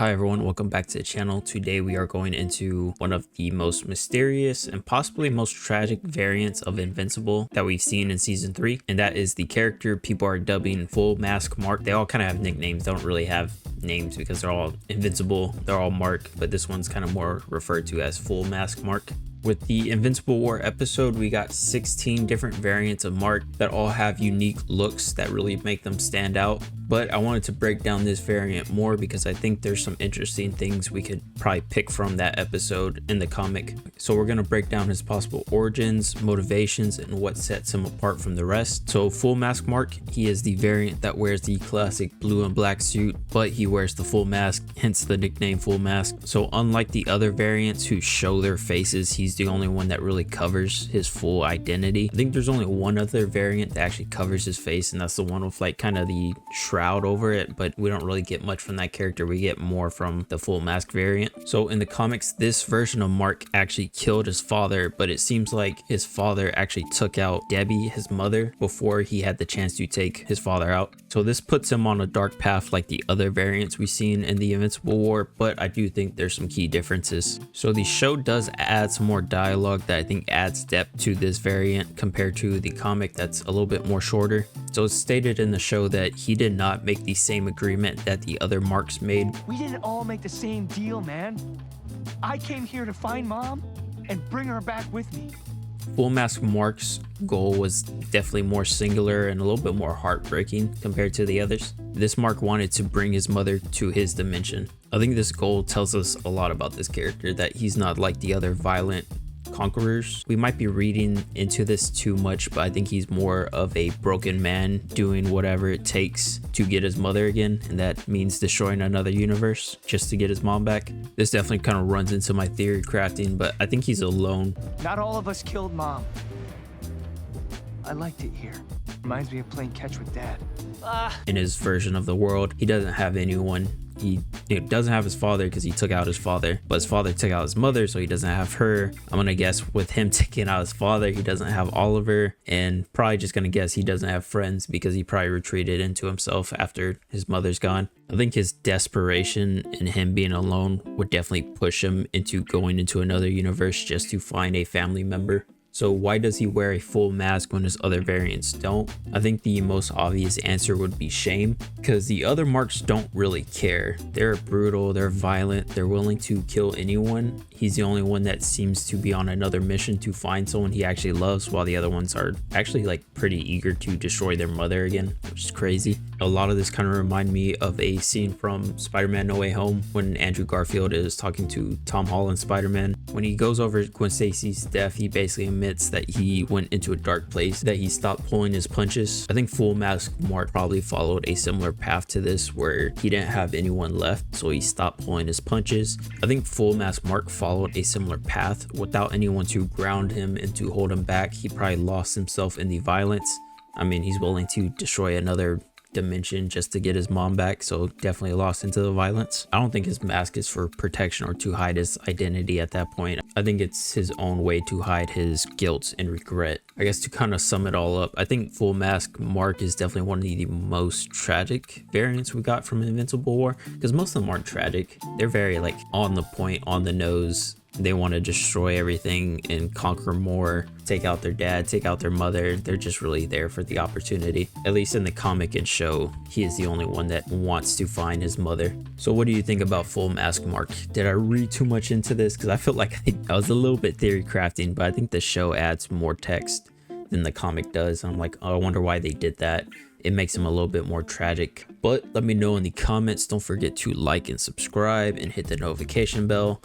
Hi everyone, welcome back to the channel. Today we are going into one of the most mysterious and possibly most tragic variants of Invincible that we've seen in season 3, and that is the character people are dubbing Full Mask Mark. They all kind of have nicknames, they don't really have names because they're all Invincible, they're all Mark, but this one's kind of more referred to as Full Mask Mark. With the Invincible War episode, we got 16 different variants of Mark that all have unique looks that really make them stand out. But I wanted to break down this variant more because I think there's some interesting things we could probably pick from that episode in the comic. So we're going to break down his possible origins, motivations, and what sets him apart from the rest. So Full Mask Mark, he is the variant that wears the classic blue and black suit, but he wears the full mask, hence the nickname Full Mask. So unlike the other variants who show their faces, he's the only one that really covers his full identity. I think there's only one other variant that actually covers his face, and that's the one with like kind of the shroud over it, but we don't really get much from that character. We get more from the Full Mask variant. So in the comics, this version of Mark actually killed his father, but it seems like his father actually took out Debbie, his mother, before he had the chance to take his father out. So this puts him on a dark path like the other variants we've seen in the Invincible War, but I do think there's some key differences. So the show does add some more dialogue that I think adds depth to this variant compared to the comic that's a little bit more shorter. So it's stated in the show that he did not make the same agreement that the other Marks made. We didn't all make the same deal, man. I came here to find Mom and bring her back with me. Full Mask Mark's goal was definitely more singular and a little bit more heartbreaking compared to the others. This Mark wanted to bring his mother to his dimension. I think this goal tells us a lot about this character, that he's not like the other violent conquerors. We might be reading into this too much, but I think he's more of a broken man doing whatever it takes to get his mother again, and that means destroying another universe just to get his mom back. This definitely kind of runs into my theory crafting, but I think he's alone. Not all of us killed Mom. I liked it here. Reminds me of playing catch with Dad. In his version of the world, he doesn't have anyone. He doesn't have his father because he took out his father, but his father took out his mother, so he doesn't have her. I'm gonna guess with him taking out his father, he doesn't have Oliver, and probably just gonna guess he doesn't have friends because he probably retreated into himself after his mother's gone. I think his desperation and him being alone would definitely push him into going into another universe just to find a family member. So why does he wear a full mask when his other variants don't? I think the most obvious answer would be shame, because the other Marks don't really care. They're brutal, they're violent, they're willing to kill anyone. He's the only one that seems to be on another mission to find someone he actually loves, while the other ones are actually like pretty eager to destroy their mother again, which is crazy. A lot of this kind of remind me of a scene from Spider-Man No Way Home when Andrew Garfield is talking to Tom Holland's Spider-Man. When he goes over Gwen Stacy's death, he basically admits that he went into a dark place, that he stopped pulling his punches. I think Full Mask Mark probably followed a similar path to this, where he didn't have anyone left, so he stopped pulling his punches. I think Full Mask Mark followed a similar path. Without anyone to ground him and to hold him back, he probably lost himself in the violence. I mean, he's willing to destroy another dimension just to get his mom back, so definitely lost into the violence. I don't think his mask is for protection or to hide his identity at that point. I think it's his own way to hide his guilt and regret. I guess to kind of sum it all up, I think Full Mask Mark is definitely one of the most tragic variants we got from Invincible War, because most of them aren't tragic. They're very like on the point, on the nose. They want to destroy everything and conquer more, take out their dad, take out their mother. They're just really there for the opportunity. At least in the comic and show, he is the only one that wants to find his mother. So what do you think about Full Mask Mark? Did I read too much into this? Because I felt like I was a little bit theory crafting, but I think the show adds more text than the comic does. I'm like, oh, I wonder why they did that. It makes him a little bit more tragic. But let me know in the comments. Don't forget to like and subscribe and hit the notification bell.